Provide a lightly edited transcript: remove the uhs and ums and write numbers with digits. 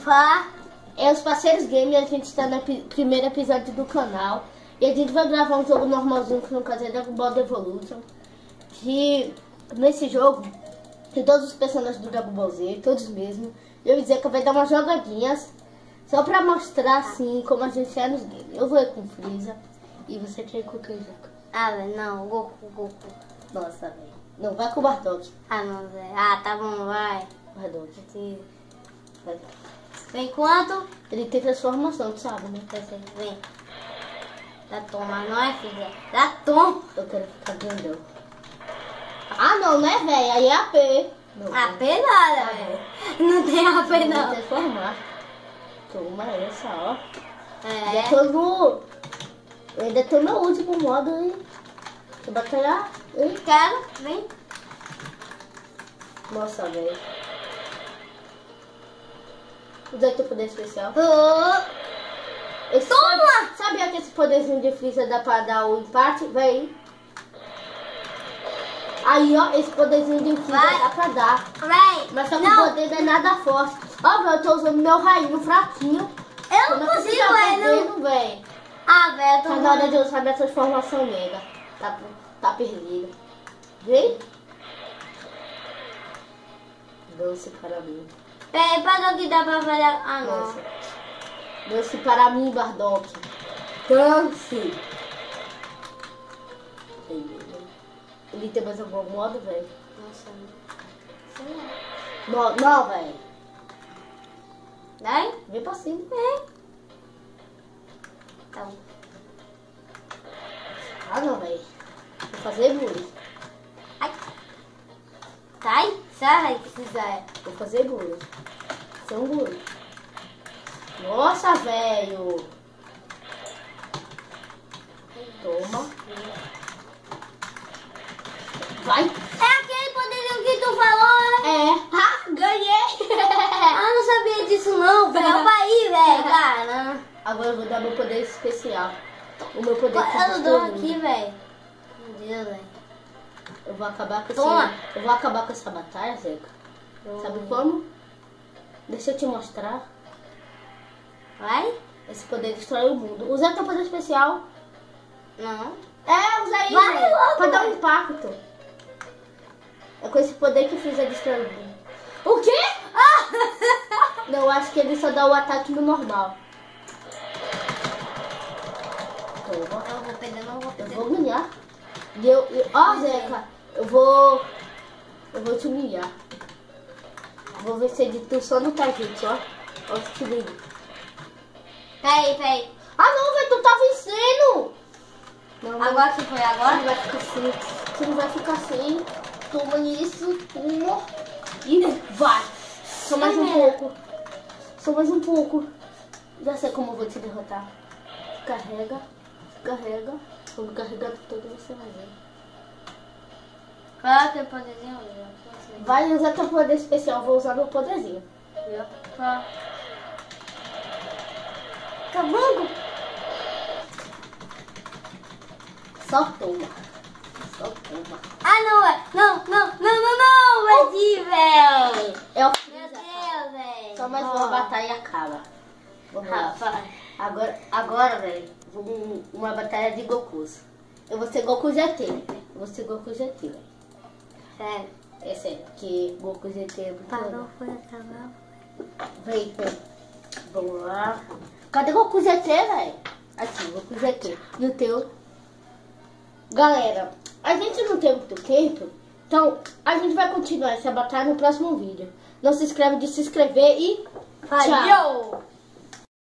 Opa! É os parceiros game, a gente está no primeiro episódio do canal. E a gente vai gravar um jogo normalzinho, que no caso é Dragon Ball Evolution. Que nesse jogo tem todos os personagens do Dragon Ball Z, todos mesmo. Eu ia dizer que vai dar umas jogadinhas só pra mostrar assim como a gente é nos games. Eu vou ir com o Freeza e você quer ir com o Kenjaku. Ah, velho, não, Goku. Nossa, velho. Não, vai com o Bardock. Ah, não, velho. Ah, tá bom, vai. Bardock. Vai. Vem quanto? Ele tem transformação, tu sabe, né? Vem. Dá toma, não é, filha? Dá toma. Eu quero ficar grandão. Ah, não, né, velho? Aí é AP. Não, AP nada, velho. Não tem AP Vou não. transformar. Toma essa, ó. É. Eu ainda tô no último modo aí. Vou batalhar. Hein? Quero, vem. Nossa, velho. Usei teu poder especial. Toma! Sabia que esse poderzinho de Freeza dá pra dar o empate? Vem. Aí, ó, esse poderzinho de Freeza Vai. dá pra dar. Vem. Mas só que o poder não é nada forte. Ó, velho, eu tô usando meu rainho fraquinho. Eu não consigo, velho. Não vem. Ah, velho, Tá na hora de usar minha transformação mega. Tá perdido. Vem. Dance para mim. Peraí, para que dá pra fazer. Ah, não. Nossa. Dance para mim, Bardock. Dance. Ele tem mais algum modo, velho? Nossa, sei lá. Não, velho. Vai? Vem pra cima. Tá bom. Ah, não, velho. Vou fazer bullying. Ai. Sai, que quiser. Vou fazer bullying. São bullying. Nossa, velho. Toma. Vai. É aquele poderzinho que tu falou, né? É. Ah, ganhei. Ah, não sabia disso não, velho. Calma aí, velho. Caramba. Agora eu vou dar meu poder especial. O meu poder Eu dou aqui, velho. Meu Deus, velho. Eu vou acabar com Toma. Eu vou acabar com essa batalha, Zeca. Sabe como? Deixa eu te mostrar. Vai? Esse poder destrói o mundo. Usa teu poder especial. Não. É, usa aí, Vai velho, logo, pra dar um velho. impacto. É com esse poder que eu fiz a destruir o mundo. O quê? Não, eu acho que ele só dá o ataque no normal. Toma. Eu vou perder, não vou Eu perder. vou ganhar. Ó, Zeca, eu vou te humilhar. Vou vencer de tu só no Taijutsu, ó. Ó, que lindo. Peraí. Ah, não, velho, tu tá vencendo. Não, Agora que foi Você agora? não vai ficar assim. Você não vai ficar assim. Toma isso. Toma. E vai. Só mais um pouco. Só mais um pouco. Já sei como eu vou te derrotar. Carrega. Quando carregar tudo, você vai ver. Qual é aquele poderzinho? Vai usar teu poder especial. Vou usar meu poderzinho. Qual? Camango. Só toma. Ah, não, é. Não, velho. É o Meu Freeza. Deus, velho. Só mais uma batalha e acaba. Vamos lá. Rapaz. Agora, velho, uma batalha de Gokus. Eu vou ser Goku GT. Velho. Sério. É sério, porque Goku GT é muito legal. Foi acabar. Vem. Vamos lá. Cadê Goku GT, velho? Aqui, Goku GT. E o teu? Galera, a gente não tem muito tempo, então a gente vai continuar essa batalha no próximo vídeo. Não se inscreve de se inscrever e tchau! Valeu!